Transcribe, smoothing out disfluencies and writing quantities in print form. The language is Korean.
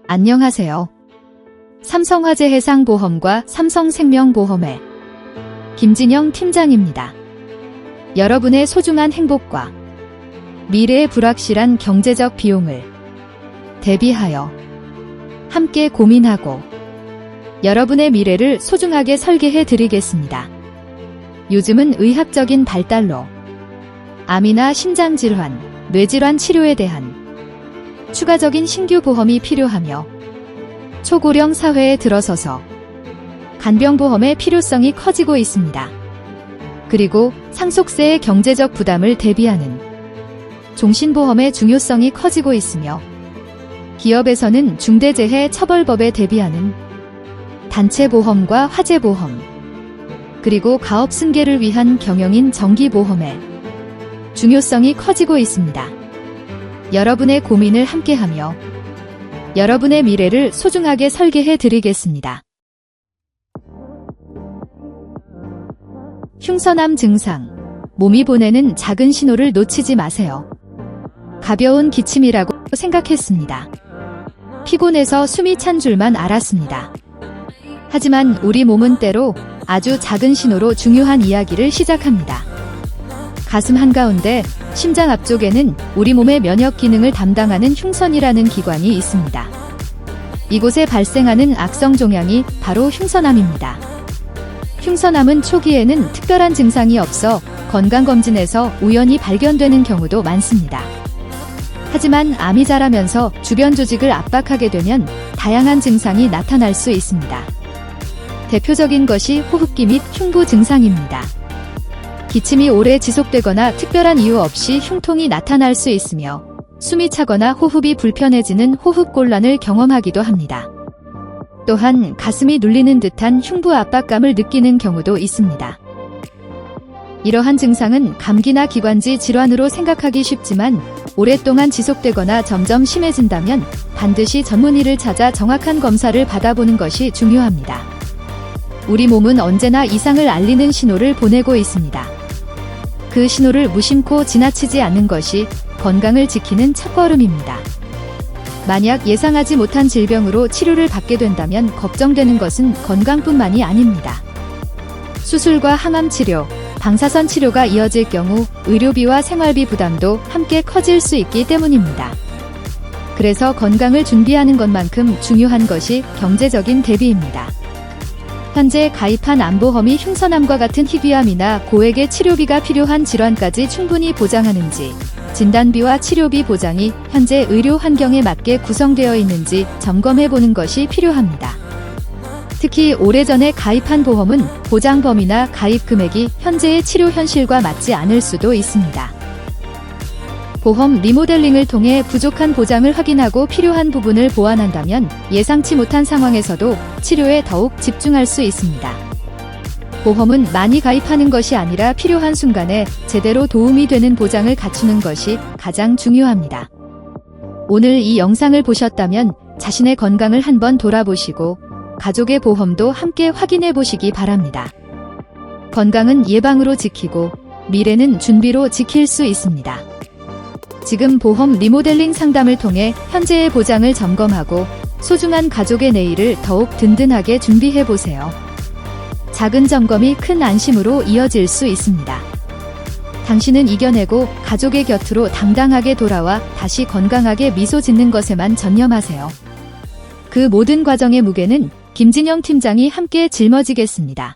안녕하세요. 삼성화재 해상보험과 삼성생명보험의 김진영 팀장입니다. 여러분의 소중한 행복과 미래의 불확실한 경제적 비용을 대비하여 함께 고민하고 여러분의 미래를 소중하게 설계해 드리겠습니다. 요즘은 의학적인 발달로 암이나 심장질환, 뇌질환 치료에 대한 추가적인 신규 보험이 필요하며 초고령 사회에 들어서서 간병보험의 필요성이 커지고 있습니다. 그리고 상속세의 경제적 부담을 대비하는 종신보험의 중요성이 커지고 있으며 기업에서는 중대재해처벌법에 대비하는 단체보험과 화재보험, 그리고 가업 승계를 위한 경영인 정기보험의 중요성이 커지고 있습니다. 여러분의 고민을 함께하며 여러분의 미래를 소중하게 설계해 드리겠습니다. 흉선암 증상, 몸이 보내는 작은 신호를 놓치지 마세요. 가벼운 기침이라고 생각했습니다. 피곤해서 숨이 찬 줄만 알았습니다. 하지만 우리 몸은 때로 아주 작은 신호로 중요한 이야기를 시작합니다. 가슴 한가운데 심장 앞쪽에는 우리 몸의 면역 기능을 담당하는 흉선이라는 기관이 있습니다. 이곳에 발생하는 악성 종양이 바로 흉선암입니다. 흉선암은 초기에는 특별한 증상이 없어 건강검진에서 우연히 발견되는 경우도 많습니다. 하지만 암이 자라면서 주변 조직을 압박하게 되면 다양한 증상이 나타날 수 있습니다. 대표적인 것이 호흡기 및 흉부 증상입니다. 기침이 오래 지속되거나 특별한 이유 없이 흉통이 나타날 수 있으며 숨이 차거나 호흡이 불편해지는 호흡곤란을 경험하기도 합니다. 또한 가슴이 눌리는 듯한 흉부 압박감을 느끼는 경우도 있습니다. 이러한 증상은 감기나 기관지 질환으로 생각하기 쉽지만 오랫동안 지속되거나 점점 심해진다면 반드시 전문의를 찾아 정확한 검사를 받아보는 것이 중요합니다. 우리 몸은 언제나 이상을 알리는 신호를 보내고 있습니다. 그 신호를 무심코 지나치지 않는 것이 건강을 지키는 첫걸음입니다. 만약 예상하지 못한 질병으로 치료를 받게 된다면 걱정되는 것은 건강뿐만이 아닙니다. 수술과 항암 치료, 방사선 치료가 이어질 경우 의료비와 생활비 부담도 함께 커질 수 있기 때문입니다. 그래서 건강을 준비하는 것만큼 중요한 것이 경제적인 대비입니다. 현재 가입한 암보험이 흉선암과 같은 희귀암이나 고액의 치료비가 필요한 질환까지 충분히 보장하는지, 진단비와 치료비 보장이 현재 의료 환경에 맞게 구성되어 있는지 점검해보는 것이 필요합니다. 특히 오래전에 가입한 보험은 보장 범위나 가입 금액이 현재의 치료 현실과 맞지 않을 수도 있습니다. 보험 리모델링을 통해 부족한 보장을 확인하고 필요한 부분을 보완한다면 예상치 못한 상황에서도 치료에 더욱 집중할 수 있습니다. 보험은 많이 가입하는 것이 아니라 필요한 순간에 제대로 도움이 되는 보장을 갖추는 것이 가장 중요합니다. 오늘 이 영상을 보셨다면 자신의 건강을 한번 돌아보시고 가족의 보험도 함께 확인해 보시기 바랍니다. 건강은 예방으로 지키고 미래는 준비로 지킬 수 있습니다. 지금 보험 리모델링 상담을 통해 현재의 보장을 점검하고 소중한 가족의 내일을 더욱 든든하게 준비해 보세요. 작은 점검이 큰 안심으로 이어질 수 있습니다. 당신은 이겨내고 가족의 곁으로 당당하게 돌아와 다시 건강하게 미소 짓는 것에만 전념하세요. 그 모든 과정의 무게는 김진영 팀장이 함께 짊어지겠습니다.